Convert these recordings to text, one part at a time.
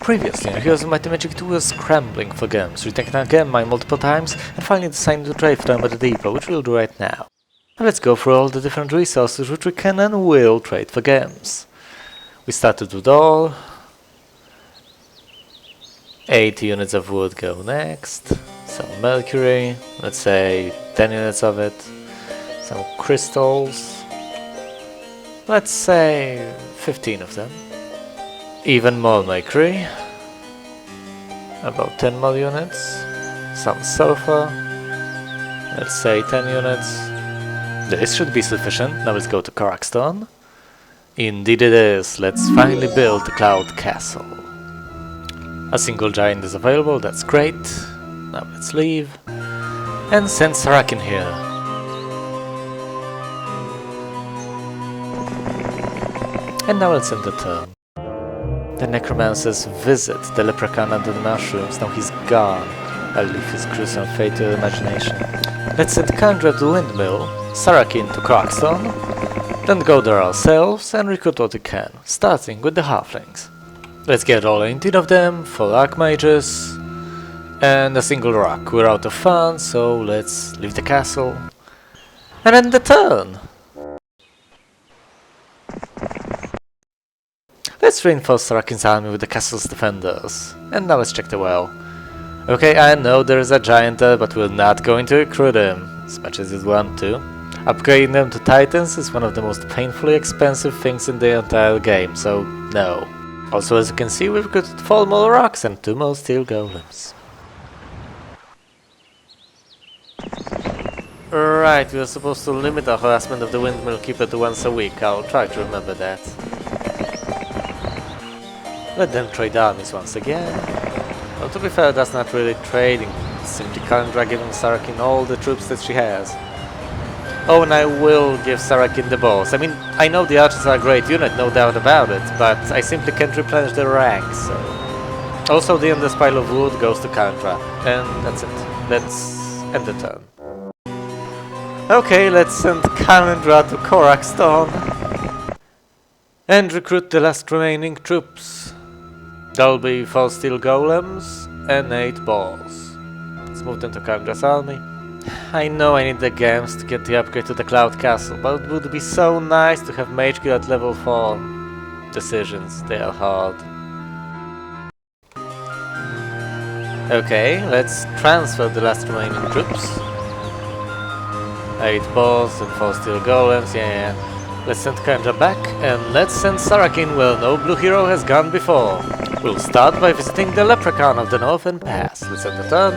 Previously, Heroes of Might and Magic 2 was scrambling for gems, retaking our gem mine multiple times, and finally deciding to trade for them at the depot, which we'll do right now. Now let's go through all the different resources which we can and will trade for gems. We started with all. 80 units of wood go next. Some mercury, let's say 10 units of it. Some crystals, let's say 15 of them. Even more mercury, about 10 more units. Some sulfur, let's say 10 units. This should be sufficient. Now let's go to Karakstone. Indeed it is. Let's finally build the Cloud Castle. A single giant is available, that's great. Now let's leave and send Sarakin here. And now let's end the turn. The necromancers visit the leprechaun under the mushrooms. Now he's gone. I'll leave his gruesome fate to your imagination. Let's send Kandra to the windmill, Sarakin to Karakstone, then go there ourselves and recruit what we can, starting with the halflings. Let's get all 18 of them, 4 archmages, and a single rock. We're out of funds, so let's leave the castle and end the turn. Let's reinforce Sarakin's army with the castle's defenders. And now let's check the well. Okay, I know there is a giant there, but we're not going to recruit him, as much as you'd want to. Upgrading them to titans is one of the most painfully expensive things in the entire game, so no. Also, as you can see, we've got 4 more rocks and 2 more steel golems. Right, we are supposed to limit our harassment of the windmill keeper to once a week. I'll try to remember that. Let them trade armies once again. Well, to be fair, that's not really trading. It's simply Kandra giving Sarakin all the troops that she has. Oh, and I will give Sarakin the bows. I mean, I know the archers are a great unit, no doubt about it, but I simply can't replenish their ranks, so... Also, the endless pile of wood goes to Kandra, and that's it. Let's end the turn. Okay, let's send Kandra to Karakstone and recruit the last remaining troops. There'll be 4 steel golems and 8 balls. Let's move them to Kandra's army. I know I need the gems to get the upgrade to the Cloud Castle, but it would be so nice to have Mage Gear at level 4. Decisions, they are hard. Okay, let's transfer the last remaining troops. 8 balls and 4 steel golems, yeah. Let's send Kandra back, and let's send Sarakin where no blue hero has gone before. We'll start by visiting the leprechaun of the Northern Pass. Let's end the turn.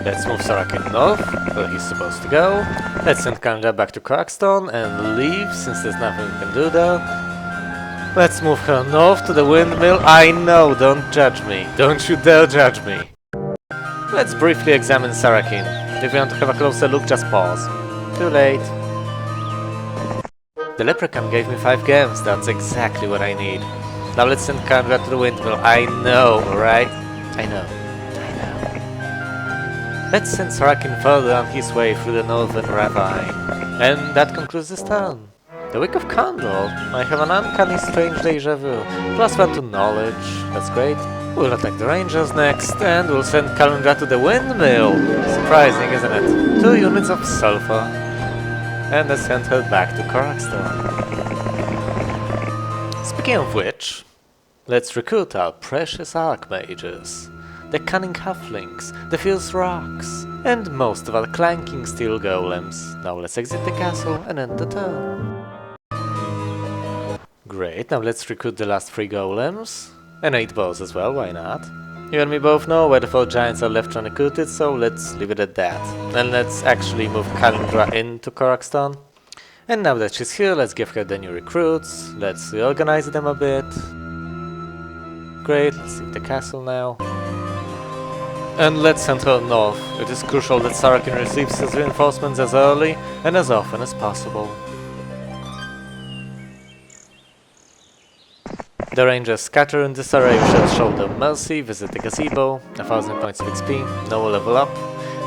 Let's move Sarakin north, where he's supposed to go. Let's send Kandra back to Karakstone and leave, since there's nothing we can do there. Let's move her north to the windmill. I know, don't judge me. Don't you dare judge me. Let's briefly examine Sarakin. If you want to have a closer look, just pause. Too late. The leprechaun gave me 5 gems, that's exactly what I need. Now let's send Kandra to the windmill. I know, right? I know. Let's send Sarakin further on his way through the northern ravine. And that concludes this turn. The Week of Condor. I have an uncanny strange deja vu. +1 to knowledge, that's great. We'll attack the rangers next, and we'll send Kandra to the windmill. Surprising, isn't it? 2 units of sulfur. And let's send her back to Karakstone. Speaking of which, let's recruit our precious archmages, the cunning halflings, the fierce rocks, and most of our clanking steel golems. Now let's exit the castle and end the turn. Great, now let's recruit the last 3 golems, and 8 bows as well, why not? You and me both know where the 4 giants are left unrecruited, so let's leave it at that. And let's actually move Kandra into Karakstone. And now that she's here, let's give her the new recruits, let's reorganize them a bit. Great, let's leave the castle now. And let's send her north. It is crucial that Sarakin receives his reinforcements as early and as often as possible. The rangers scatter in disarray. We shall show them mercy, visit the gazebo, 1000 points of XP, no level up.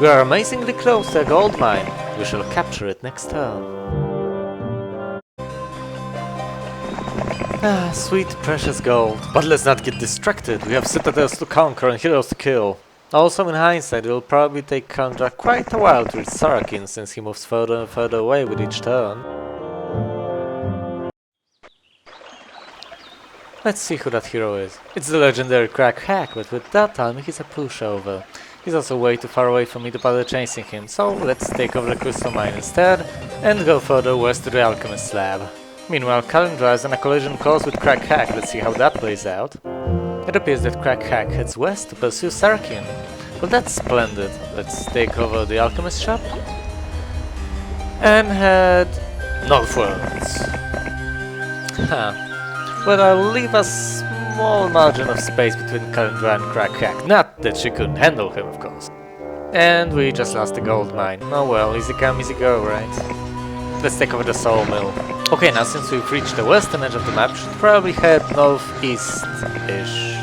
We are amazingly close to a gold mine. We shall capture it next turn. Ah, sweet precious gold. But let's not get distracted. We have citadels to conquer and heroes to kill. Also, in hindsight, it will probably take Kandra quite a while to reach Sarakin, since he moves further and further away with each turn. Let's see who that hero is. It's the legendary Crack Hack, but with that time he's a pushover. He's also way too far away for me to bother chasing him, so let's take over the crystal mine instead, and go further west to the alchemist's lab. Meanwhile, Kalindra is on a collision course with Crack Hack. Let's see how that plays out. It appears that Crack Hack heads west to pursue Sarakin. Well, that's splendid. Let's take over the alchemist shop and head northwards. But I'll leave a small margin of space between Kalindra and Crack Hack. Not that she couldn't handle him, of course. And we just lost the gold mine. Oh well, easy come, easy go, right? Let's take over the sawmill. Okay, now since we've reached the western edge of the map, we should probably head northeast-ish.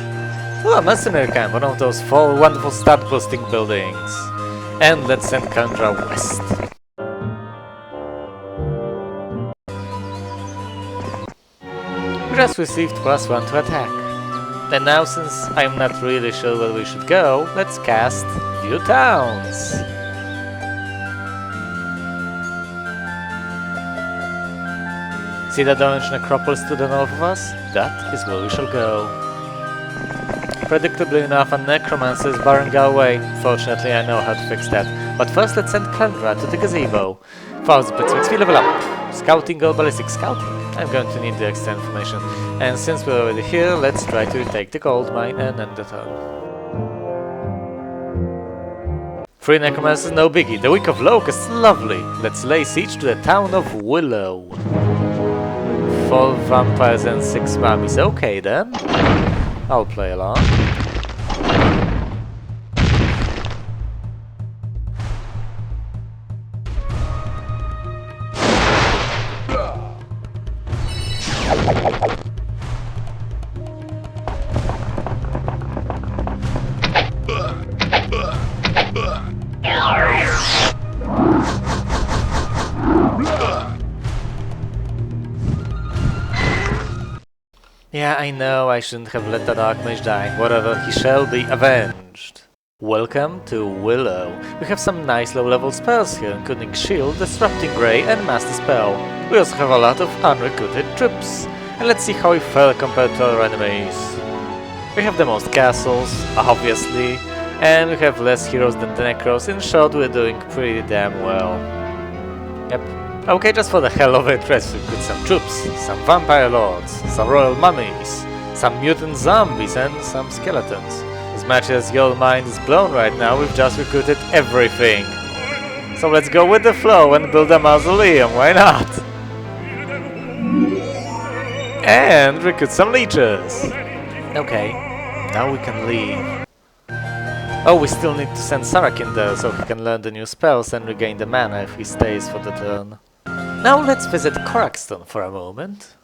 Oh, a mercenary camp, one of those 4 wonderful stat-boosting buildings. And let's send Kalindra west. We just received +1 to attack. And now, since I'm not really sure where we should go, let's cast View Towns. See that orange necropolis to the north of us? That is where we shall go. Predictably enough, a necromancer is barring our way. Fortunately, I know how to fix that. But first, let's send Kalindra to the gazebo. 1000 bits XP, level up. Scouting or ballistic scouting? I'm going to need the extra information. And since we're already here, let's try to retake the gold mine and end the turn. 3 necromancers, no biggie. The week of locusts, lovely. Let's lay siege to the town of Willow. 4 vampires and 6 mummies. Okay then. I'll play along. Yeah, I know, I shouldn't have let that Archmage die. Whatever, he shall be avenged. Welcome to Willow. We have some nice low-level spells here, including Shield, Disrupting Ray, and Master Spell. We also have a lot of unrecruited troops. And let's see how we fare compared to our enemies. We have the most castles, obviously, and we have less heroes than the Necros. In short, we're doing pretty damn well. Yep. Okay, just for the hell of it, let's recruit some troops, some vampire lords, some royal mummies, some mutant zombies, and some skeletons. As much as your mind is blown right now, we've just recruited everything. So let's go with the flow and build a mausoleum, why not? And recruit some leeches. Okay, now we can leave. Oh, we still need to send Sarakin there so he can learn the new spells and regain the mana if he stays for the turn. Now let's visit Koraxton for a moment.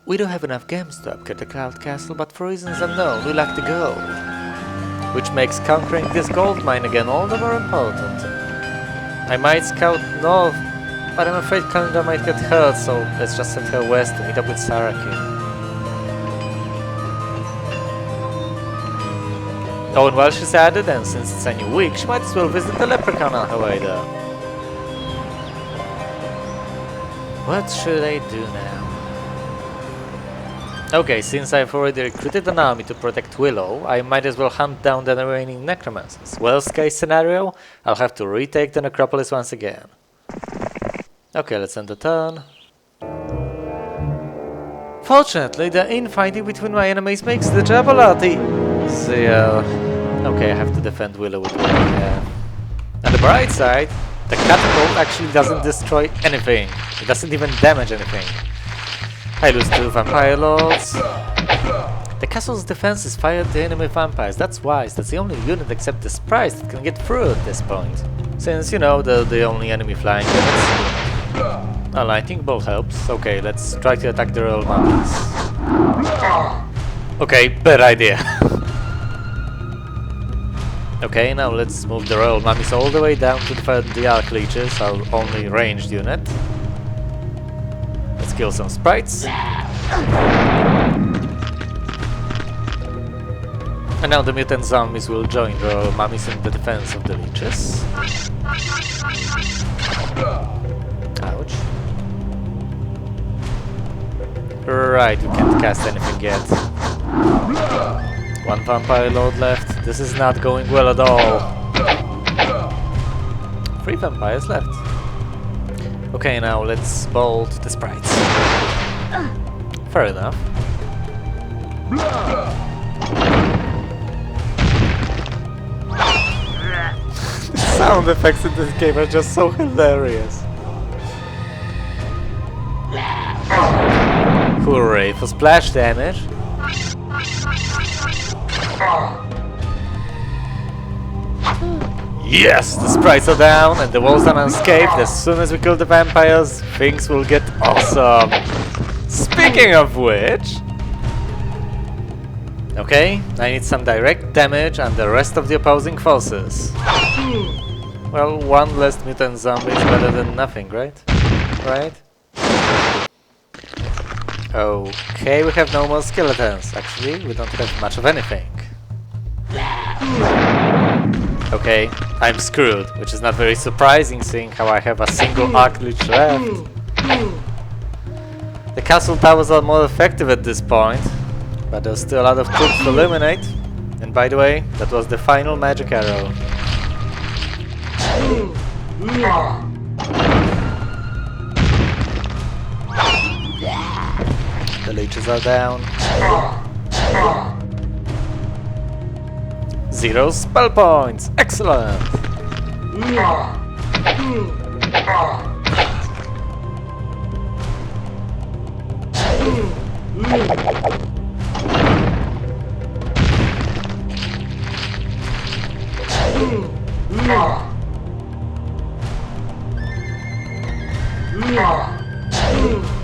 We don't have enough gems to upgrade the Cloud Castle, but for reasons unknown we lack the gold. Which makes conquering this gold mine again all the more important. I might scout north, but I'm afraid Kalindra might get hurt, so let's just send her west to meet up with Sarakin. Oh, and while she's at it, and since it's a new week, she might as well visit the leprechaun on her way there. What should I do now? Okay, since I've already recruited an army to protect Willow, I might as well hunt down the remaining necromancers. Worst case scenario, I'll have to retake the necropolis once again. Okay, let's end the turn. Fortunately, the infighting between my enemies makes the job a lot easier. Okay, I have to defend Willow with what I have. On the bright side, the catapult actually doesn't destroy anything. It doesn't even damage anything. I lose 2 vampire lords. The castle's defenses fired the enemy vampires. That's wise. That's the only unit except the sprites that can get through at this point. Since, you know, they're the only enemy flying units. A lightning bolt helps. Okay, let's try to attack the royal mummies. Okay, bad idea. Okay, now let's move the royal mummies all the way down to defend the archleeches, our only ranged unit. Let's kill some sprites. And now the mutant zombies will join the royal mummies in the defense of the leeches. Ouch. Right, we can't cast anything yet. One vampire lord left. This is not going well at all. 3 vampires left. Okay, now let's bolt the sprites. Fair enough. The sound effects in this game are just so hilarious. Hooray for splash damage. Yes, the sprites are down and the walls are unscathed. As soon as we kill the vampires, things will get awesome. Speaking of which... Okay, I need some direct damage on the rest of the opposing forces. Well, one less mutant zombie is better than nothing, right? Right? Okay, we have no more skeletons. Actually, we don't have much of anything. Okay, I'm screwed, which is not very surprising seeing how I have a single arc leech left. The castle towers are more effective at this point, but there's still a lot of troops to eliminate. And by the way, that was the final magic arrow. The leeches are down. 0 spell points! Excellent!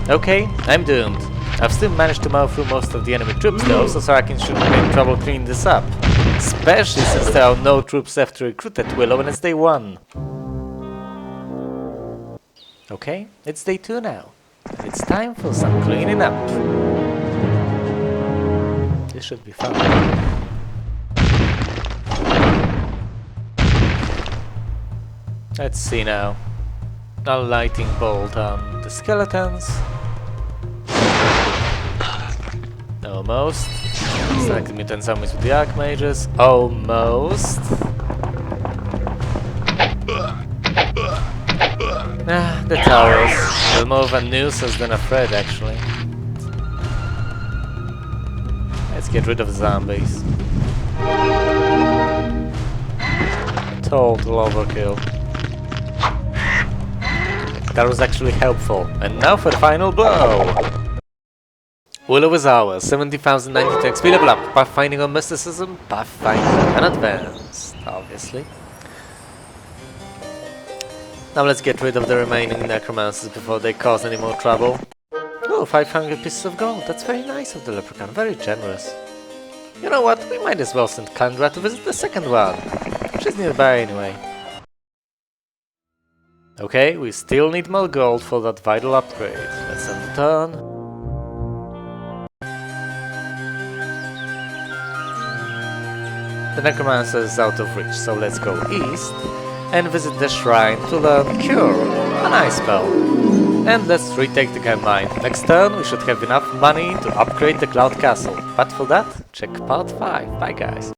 Okay, I'm doomed. I've still managed to mow through most of the enemy troops though, so Sarakin shouldn't be in trouble cleaning this up. Especially since there are no troops left to recruit at Willow and it's day 1. Okay, it's day 2 now. It's time for some cleaning up. This should be fun. Let's see now. A lightning bolt on the skeletons. Almost. Select the mutant zombies with the archmages. Almost. The towers. They're more of a nuisance than a threat, actually. Let's get rid of the zombies. Total overkill. That was actually helpful. And now for the final blow! Willow is ours, 70,092 XP level up, pathfinding on mysticism, pathfinding and advanced, obviously. Now let's get rid of the remaining necromancers before they cause any more trouble. Oh, 500 pieces of gold, that's very nice of the leprechaun, very generous. You know what, we might as well send Kandra to visit the second one. She's nearby anyway. Okay, we still need more gold for that vital upgrade. Let's end the turn. The necromancer is out of reach, so let's go east and visit the shrine to learn Cure, a nice spell. And let's retake the Grand Mine. Next turn we should have enough money to upgrade the Cloud Castle, but for that, check part 5. Bye guys.